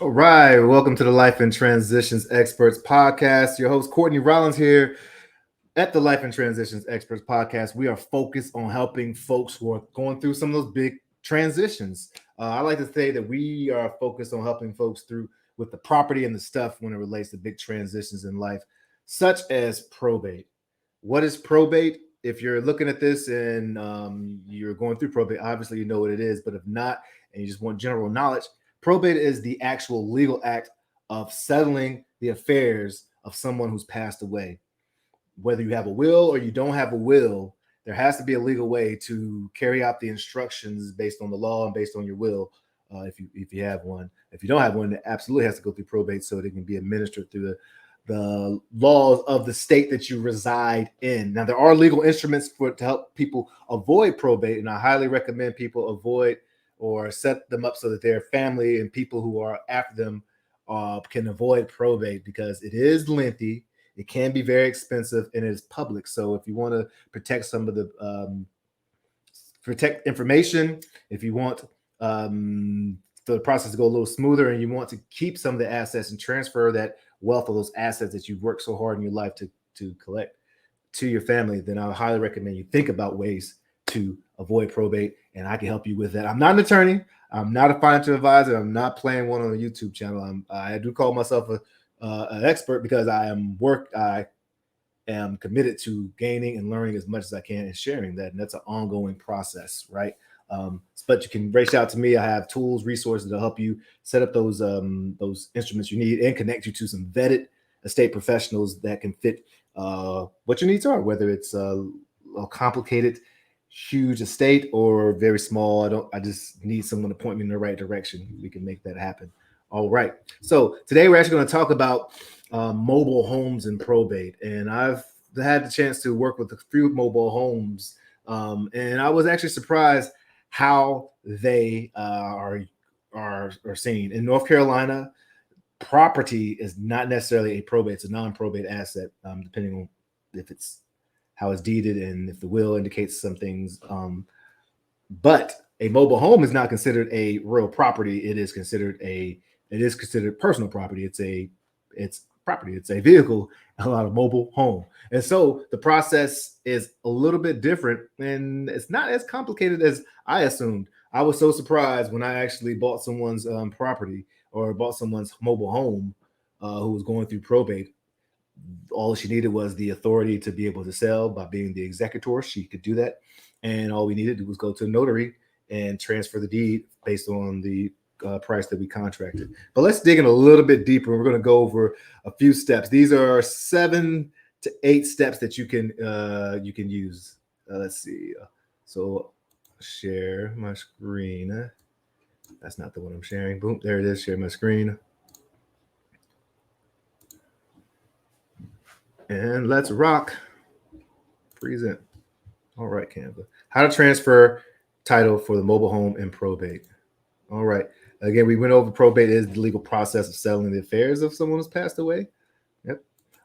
All right, welcome to the Life and Transitions Experts Podcast. Your host Courtney Rollins here at the Life and Transitions Experts Podcast. We are focused on helping folks who are going through some of those big transitions. I like to say that we are focused on helping folks through with the property and the stuff when it relates to big transitions in life, such as probate. What is probate? If you're looking at this and you're going through probate, obviously you know what it is. But if not, and you just want general knowledge, probate is the actual legal act of settling the affairs of someone who's passed away. Whether you have a will or you don't have a will, there has to be a legal way to carry out the instructions based on the law and based on your will. If you have one, if you don't have one, it absolutely has to go through probate so that it can be administered through the laws of the state that you reside in. Now, there are legal instruments to help people avoid probate, and I highly recommend people avoid or set them up so that their family and people who are after them can avoid probate, because it is lengthy, it can be very expensive, and it is public. So if you want to protect some of the protect information, if you want the process to go a little smoother, and you want to keep some of the assets and transfer that wealth of those assets that you've worked so hard in your life to collect to your family, then I highly recommend you think about ways to avoid probate, and I can help you with that. I'm not an attorney. I'm not a financial advisor. I'm not playing one on a YouTube channel. I do call myself an expert because I am committed to gaining and learning as much as I can and sharing that, and that's an ongoing process, right? But you can reach out to me. I have tools, resources to help you set up those instruments you need and connect you to some vetted estate professionals that can fit what your needs are, whether it's a complicated, huge estate or very small. I just need someone to point me in the right direction. We can make that happen. All right. So today we're actually going to talk about mobile homes and probate, and I've had the chance to work with a few mobile homes, and I was actually surprised how they are seen in North Carolina. Property is not necessarily a probate; it's a non-probate asset, depending on if it's how it's deeded and if the will indicates some things. But a mobile home is not considered a real property. It is considered personal property. It's property. It's a vehicle, a lot of mobile home. And so the process is a little bit different, and it's not as complicated as I assumed. I was so surprised when I actually bought someone's property or bought someone's mobile home who was going through probate. All she needed was the authority to be able to sell by being the executor. She could do that. And all we needed to do was go to a notary and transfer the deed based on the price that we contracted. But let's dig in a little bit deeper. We're going to go over a few steps. These are 7 to 8 steps that you can use. Let's see. So share my screen. That's not the one I'm sharing. Boom, there it is. Share my screen. And let's rock. Present. All right, Canva. How to transfer title for the mobile home in probate. All right. Again, we went over probate is the legal process of settling the affairs of someone who's passed away. Yep.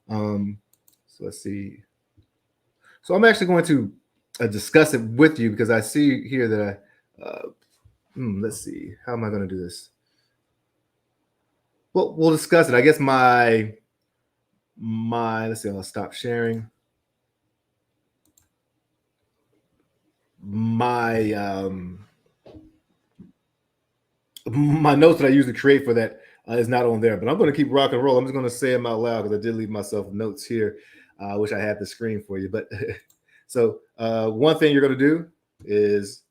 So let's see. So I'm actually going to discuss it with you because I see here that let's see. How am I going to do this? Well, we'll discuss it. I guess let's see. I'll stop sharing. My notes that I usually create for that is not on there, but I'm going to keep rock and roll. I'm just going to say them out loud because I did leave myself notes here. I wish I had the screen for you, but so one thing you're going to do is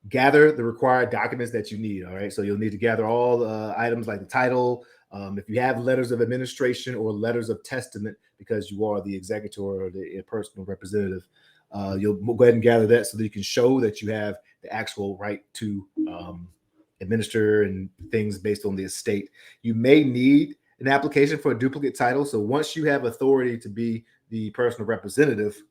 gather the required documents that you need. All right, so you'll need to gather all the items like the title. If you have letters of administration or letters of testament, because you are the executor or the personal representative, you'll go ahead and gather that so that you can show that you have the actual right to administer and things based on the estate. You may need an application for a duplicate title. So once you have authority to be the personal representative,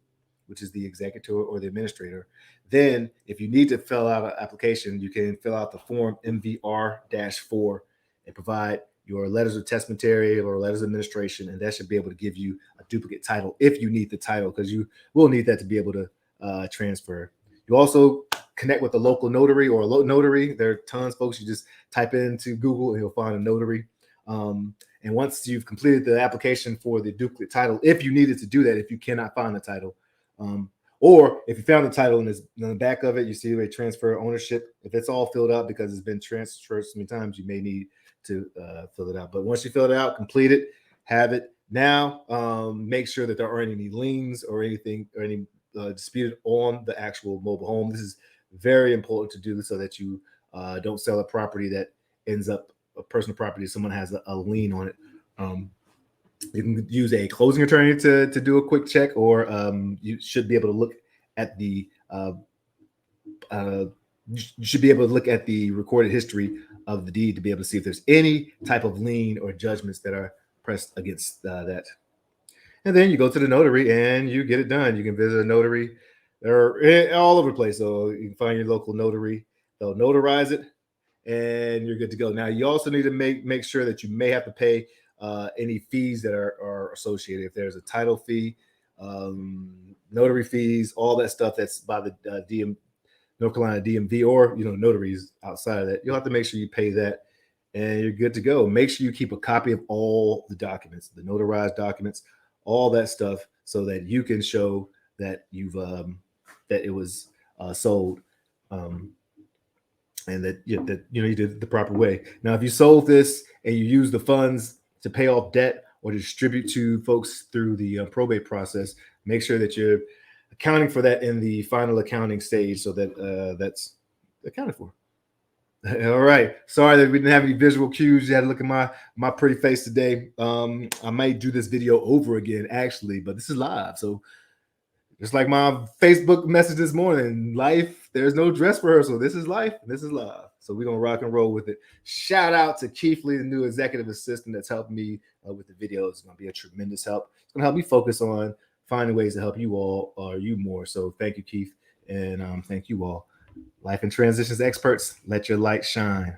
which is the executor or the administrator, then if you need to fill out an application, you can fill out the form MVR-4 and provide your letters of testamentary or letters of administration, and that should be able to give you a duplicate title if you need the title, because you will need that to be able to transfer. You also connect with a local notary or a notary. There are tons, folks. You just type into Google and you'll find a notary. And once you've completed the application for the duplicate title, if you needed to do that, if you cannot find the title, or if you found the title and in the back of it, you see a transfer ownership. If it's all filled out because it's been transferred so many times, you may need to fill it out. But once you fill it out, complete it, have it. Now, make sure that there aren't any liens or anything or any disputed on the actual mobile home. This is very important to do so that you don't sell a property that ends up a personal property. Someone has a lien on it. You can use a closing attorney to do a quick check, or you should be able to look at the recorded history of the deed to be able to see if there's any type of lien or judgments that are pressed against that. And then you go to the notary and you get it done. You can visit a notary. They're all over the place. So you can find your local notary. They'll notarize it and you're good to go. Now, you also need to make sure that you may have to pay any fees that are associated. If there's a title fee, notary fees, all that stuff that's by the North Carolina DMV, or notaries outside of that, you'll have to make sure you pay that, and you're good to go. Make sure you keep a copy of all the documents, the notarized documents, all that stuff, so that you can show that you've that it was sold, and that you did it the proper way. Now, if you sold this and you use the funds to pay off debt or to distribute to folks through the probate process, make sure that you're accounting for that in the final accounting stage, so that that's accounted for. All right. Sorry that we didn't have any visual cues. You had to look at my pretty face today. I might do this video over again, actually, but this is live. So just like my Facebook message this morning, life, there's no dress rehearsal. This is life. This is live. So we're going to rock and roll with it. Shout out to Keith Lee, the new executive assistant that's helped me with the videos. It's going to be a tremendous help. It's going to help me focus on finding ways to help you all or you more. So thank you, Keith. And thank you all. Life and transitions experts, let your light shine.